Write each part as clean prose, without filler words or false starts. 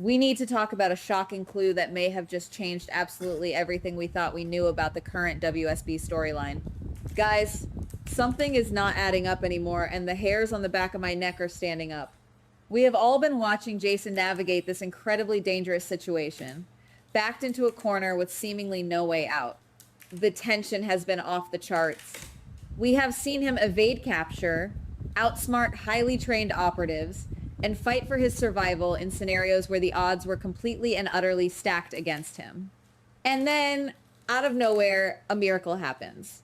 We need to talk about a shocking clue that may have just changed absolutely everything we thought we knew about the current WSB storyline. Guys, something is not adding up anymore, and the hairs on the back of my neck are standing up. We have all been watching Jason navigate this incredibly dangerous situation, backed into a corner with seemingly no way out. The tension has been off the charts. We have seen him evade capture, outsmart highly trained operatives, and fight for his survival in scenarios where the odds were completely and utterly stacked against him. And then, out of nowhere, a miracle happens.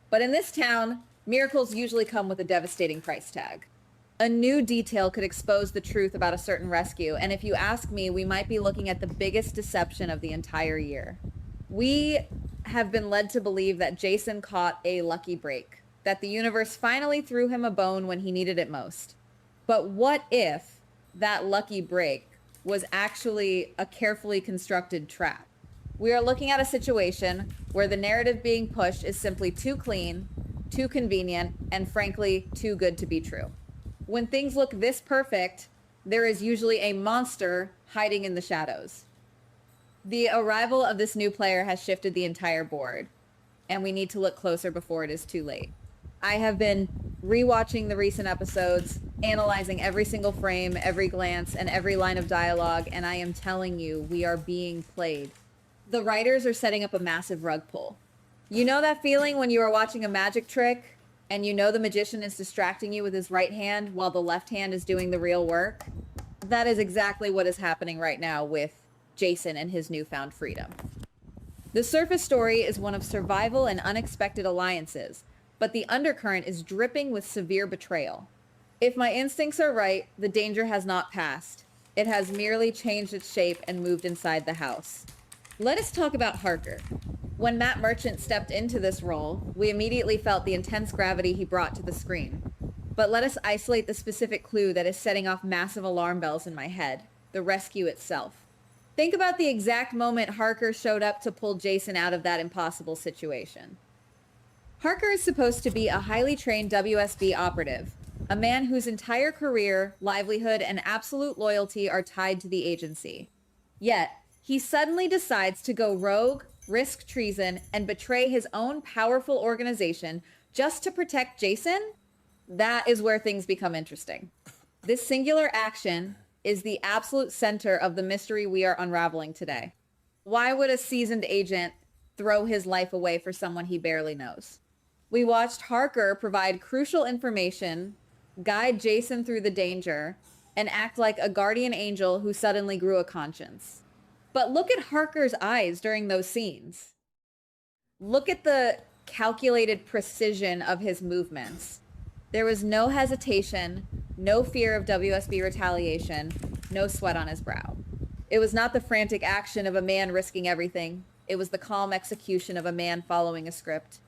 But in this town, miracles usually come with a devastating price tag. A new detail could expose the truth about a certain rescue, and if you ask me, we might be looking at the biggest deception of the entire year. We have been led to believe that Jason caught a lucky break, that the universe finally threw him a bone when he needed it most. But what if that lucky break was actually a carefully constructed trap? We are looking at a situation where the narrative being pushed is simply too clean, too convenient, and frankly, too good to be true. When things look this perfect, there is usually a monster hiding in the shadows. The arrival of this new player has shifted the entire board, and we need to look closer before it is too late. I have been rewatching the recent episodes, analyzing every single frame, every glance, and every line of dialogue, and I am telling you, we are being played. The writers are setting up a massive rug pull. You know that feeling when you are watching a magic trick and you know the magician is distracting you with his right hand while the left hand is doing the real work? That is exactly what is happening right now with Jason and his newfound freedom. The surface story is one of survival and unexpected alliances, but the undercurrent is dripping with severe betrayal. If my instincts are right, the danger has not passed. It has merely changed its shape and moved inside the house. Let us talk about Harker. When Matt Merchant stepped into this role, we immediately felt the intense gravity he brought to the screen. But let us isolate the specific clue that is setting off massive alarm bells in my head: the rescue itself. Think about the exact moment Harker showed up to pull Jason out of that impossible situation. Harker is supposed to be a highly trained WSB operative, a man whose entire career, livelihood, and absolute loyalty are tied to the agency. Yet, he suddenly decides to go rogue, risk treason, and betray his own powerful organization just to protect Jason? That is where things become interesting. This singular action is the absolute center of the mystery we are unraveling today. Why would a seasoned agent throw his life away for someone he barely knows? We watched Harker provide crucial information, guide Jason through the danger, and act like a guardian angel who suddenly grew a conscience. But look at Harker's eyes during those scenes. Look at the calculated precision of his movements. There was no hesitation, no fear of WSB retaliation, no sweat on his brow. It was not the frantic action of a man risking everything. It was the calm execution of a man following a script.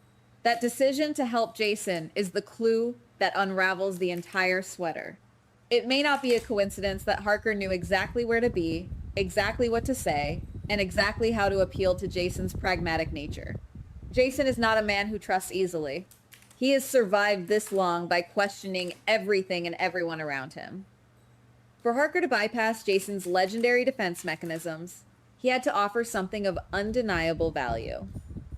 That decision to help Jason is the clue that unravels the entire sweater. It may not be a coincidence that Harker knew exactly where to be, exactly what to say, and exactly how to appeal to Jason's pragmatic nature. Jason is not a man who trusts easily. He has survived this long by questioning everything and everyone around him. For Harker to bypass Jason's legendary defense mechanisms, he had to offer something of undeniable value.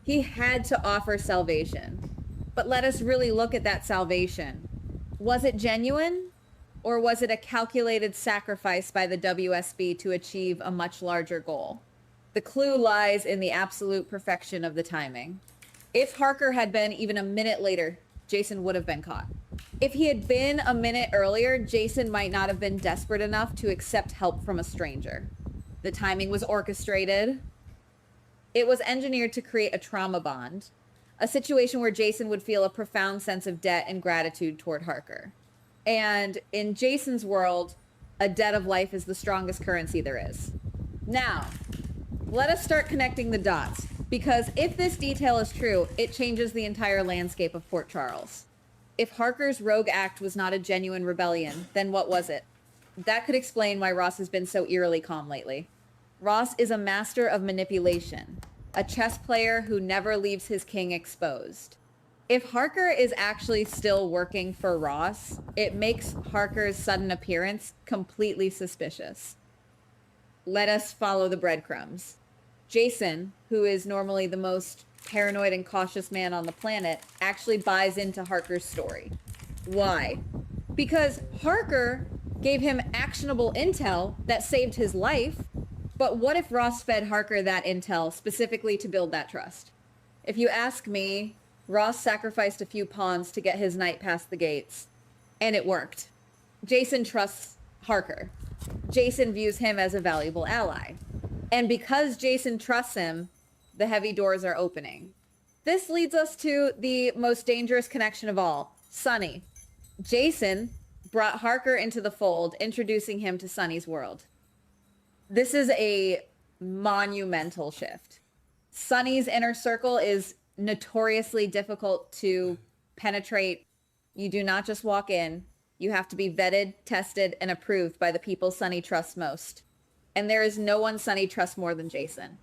He had to offer salvation. But let us really look at that salvation. Was it genuine? Or was it a calculated sacrifice by the WSB to achieve a much larger goal? The clue lies in the absolute perfection of the timing. If Harker had been even a minute later, Jason would have been caught. If he had been a minute earlier, Jason might not have been desperate enough to accept help from a stranger. The timing was orchestrated. It was engineered to create a trauma bond, a situation where Jason would feel a profound sense of debt and gratitude toward Harker. And in Jason's world, a debt of life is the strongest currency there is. Now, let us start connecting the dots, because if this detail is true, it changes the entire landscape of Port Charles. If Harker's rogue act was not a genuine rebellion, then what was it? That could explain why Ross has been so eerily calm lately. Ross is a master of manipulation, a chess player who never leaves his king exposed. If Harker is actually still working for Ross, it makes Harker's sudden appearance completely suspicious. Let us follow the breadcrumbs. Jason, who is normally the most paranoid and cautious man on the planet, actually buys into Harker's story. Why? Because Harker gave him actionable intel that saved his life. But what if Ross fed Harker that intel specifically to build that trust? If you ask me, Ross sacrificed a few pawns to get his knight past the gates, and it worked. Jason trusts Harker. Jason views him as a valuable ally. And because Jason trusts him, the heavy doors are opening. This leads us to the most dangerous connection of all, Sonny. Jason brought Harker into the fold, introducing him to Sonny's world. This is a monumental shift. Sonny's inner circle is notoriously difficult to penetrate. You do not just walk in. You have to be vetted, tested, and approved by the people Sonny trusts most. And there is no one Sonny trusts more than Jason.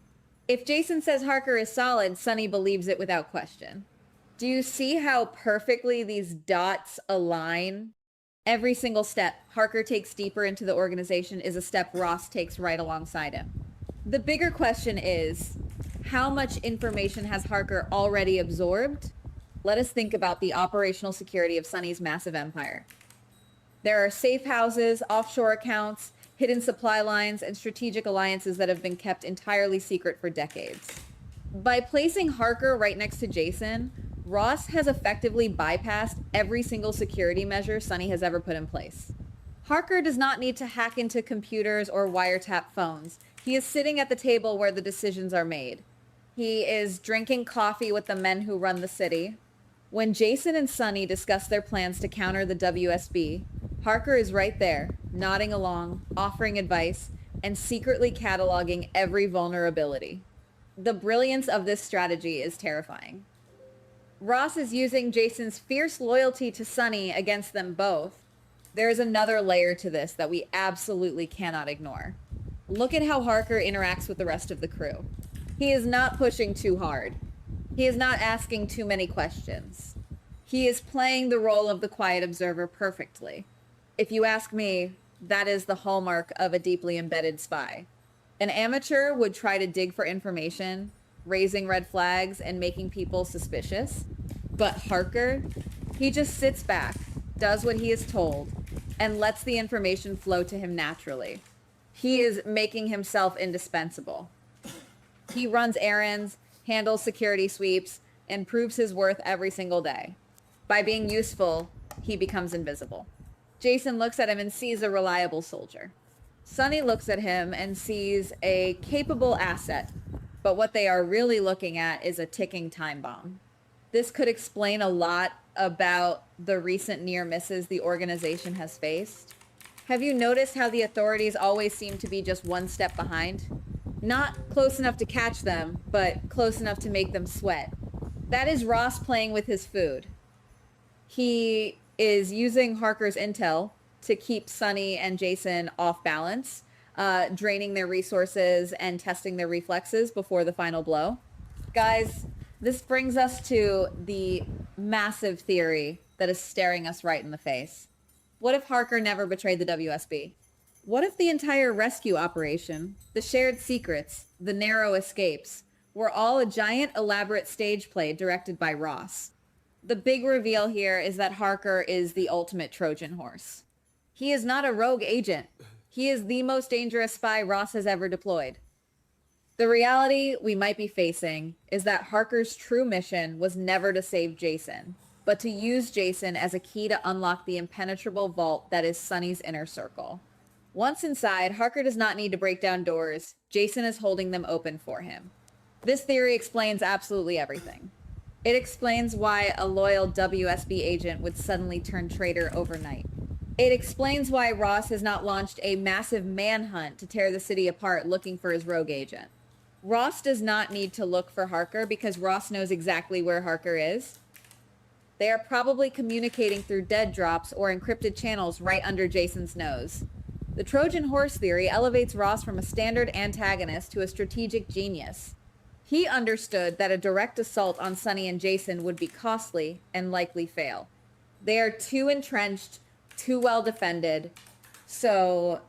If Jason says Harker is solid, Sonny believes it without question. Do you see how perfectly these dots align? Every single step Harker takes deeper into the organization is a step Ross takes right alongside him. The bigger question is, how much information has Harker already absorbed? Let us think about the operational security of Sonny's massive empire. There are safe houses, offshore accounts, hidden supply lines, and strategic alliances that have been kept entirely secret for decades. By placing Harker right next to Jason, Ross has effectively bypassed every single security measure Sonny has ever put in place. Harker does not need to hack into computers or wiretap phones. He is sitting at the table where the decisions are made. He is drinking coffee with the men who run the city. When Jason and Sonny discuss their plans to counter the WSB, Harker is right there, nodding along, offering advice, and secretly cataloging every vulnerability. The brilliance of this strategy is terrifying. Ross is using Jason's fierce loyalty to Sonny against them both. There is another layer to this that we absolutely cannot ignore. Look at how Harker interacts with the rest of the crew. He is not pushing too hard. He is not asking too many questions. He is playing the role of the quiet observer perfectly. If you ask me, that is the hallmark of a deeply embedded spy. An amateur would try to dig for information, raising red flags and making people suspicious. But Harker, he just sits back, does what he is told, and lets the information flow to him naturally. He is making himself indispensable. He runs errands, handles security sweeps, and proves his worth every single day. By being useful, he becomes invisible. Jason looks at him and sees a reliable soldier. Sonny looks at him and sees a capable asset, but what they are really looking at is a ticking time bomb. This could explain a lot about the recent near misses the organization has faced. Have you noticed how the authorities always seem to be just one step behind? Not close enough to catch them, but close enough to make them sweat. That is Ross playing with his food. He is using Harker's intel to keep Sonny and Jason off balance, draining their resources and testing their reflexes before the final blow. Guys, this brings us to the massive theory that is staring us right in the face. What if Harker never betrayed the WSB? What if the entire rescue operation, the shared secrets, the narrow escapes, were all a giant elaborate stage play directed by Ross? The big reveal here is that Harker is the ultimate Trojan horse. He is not a rogue agent. He is the most dangerous spy Ross has ever deployed. The reality we might be facing is that Harker's true mission was never to save Jason, but to use Jason as a key to unlock the impenetrable vault that is Sonny's inner circle. Once inside, Harker does not need to break down doors. Jason is holding them open for him. This theory explains absolutely everything. It explains why a loyal WSB agent would suddenly turn traitor overnight. It explains why Ross has not launched a massive manhunt to tear the city apart looking for his rogue agent. Ross does not need to look for Harker because Ross knows exactly where Harker is. They are probably communicating through dead drops or encrypted channels right under Jason's nose. The Trojan horse theory elevates Ross from a standard antagonist to a strategic genius. He understood that a direct assault on Sonny and Jason would be costly and likely fail. They are too entrenched, too well defended, so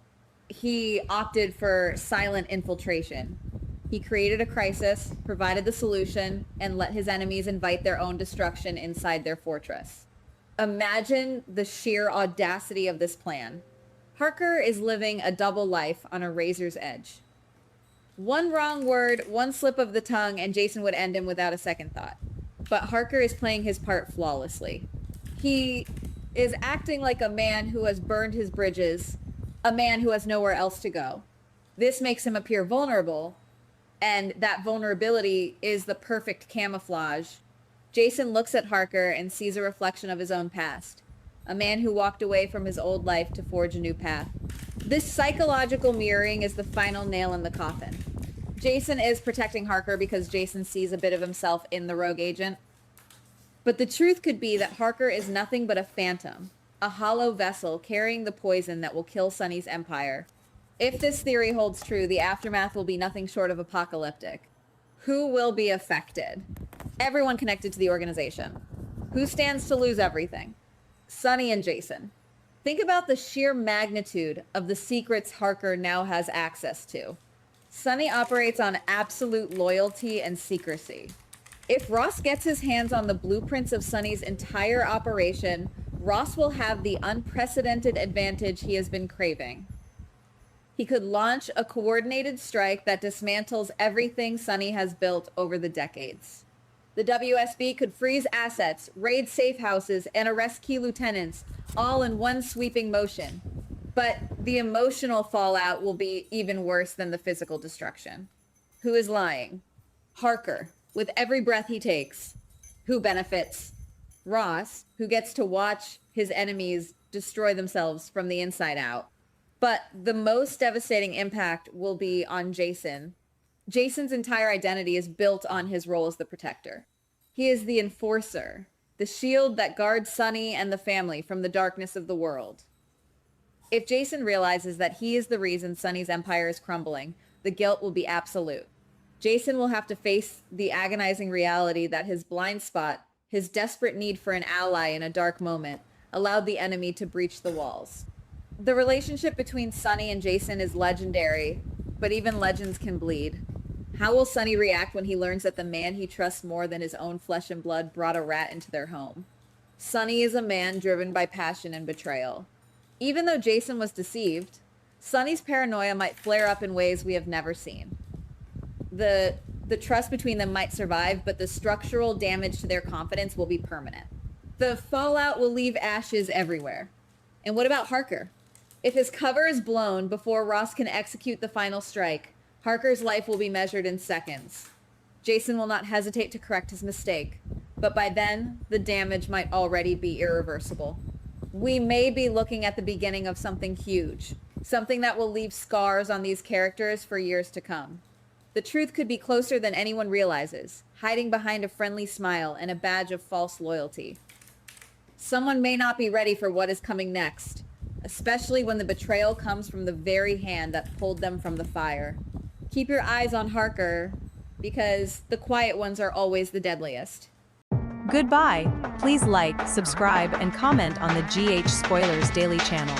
he opted for silent infiltration. He created a crisis, provided the solution, and let his enemies invite their own destruction inside their fortress. Imagine the sheer audacity of this plan. Harker is living a double life on a razor's edge. One wrong word, one slip of the tongue, and Jason would end him without a second thought. But Harker is playing his part flawlessly. He is acting like a man who has burned his bridges, a man who has nowhere else to go. This makes him appear vulnerable, and that vulnerability is the perfect camouflage. Jason looks at Harker and sees a reflection of his own past, a man who walked away from his old life to forge a new path. This psychological mirroring is the final nail in the coffin. Jason is protecting Harker because Jason sees a bit of himself in the rogue agent. But the truth could be that Harker is nothing but a phantom, a hollow vessel carrying the poison that will kill Sonny's empire. If this theory holds true, the aftermath will be nothing short of apocalyptic. Who will be affected? Everyone connected to the organization. Who stands to lose everything? Sonny and Jason. Think about the sheer magnitude of the secrets Harker now has access to. Sonny operates on absolute loyalty and secrecy. If Ross gets his hands on the blueprints of Sonny's entire operation, Ross will have the unprecedented advantage he has been craving. He could launch a coordinated strike that dismantles everything Sonny has built over the decades. The WSB could freeze assets, raid safe houses, and arrest key lieutenants, all in one sweeping motion. But the emotional fallout will be even worse than the physical destruction. Who is lying? Harker, with every breath he takes. Who benefits? Ross, who gets to watch his enemies destroy themselves from the inside out. But the most devastating impact will be on Jason. Jason's entire identity is built on his role as the protector. He is the enforcer, the shield that guards Sonny and the family from the darkness of the world. If Jason realizes that he is the reason Sonny's empire is crumbling, the guilt will be absolute. Jason will have to face the agonizing reality that his blind spot, his desperate need for an ally in a dark moment, allowed the enemy to breach the walls. The relationship between Sonny and Jason is legendary, but even legends can bleed. How will Sonny react when he learns that the man he trusts more than his own flesh and blood brought a rat into their home? Sonny is a man driven by passion and betrayal. Even though Jason was deceived, Sonny's paranoia might flare up in ways we have never seen. The trust between them might survive, but the structural damage to their confidence will be permanent. The fallout will leave ashes everywhere. And what about Harker? If his cover is blown before Ross can execute the final strike, Harker's life will be measured in seconds. Jason will not hesitate to correct his mistake, but by then, the damage might already be irreversible. We may be looking at the beginning of something huge, something that will leave scars on these characters for years to come. The truth could be closer than anyone realizes, hiding behind a friendly smile and a badge of false loyalty. Someone may not be ready for what is coming next, especially when the betrayal comes from the very hand that pulled them from the fire. Keep your eyes on Harker, because the quiet ones are always the deadliest. Goodbye. Please like, subscribe, and comment on the GH Spoilers Daily channel.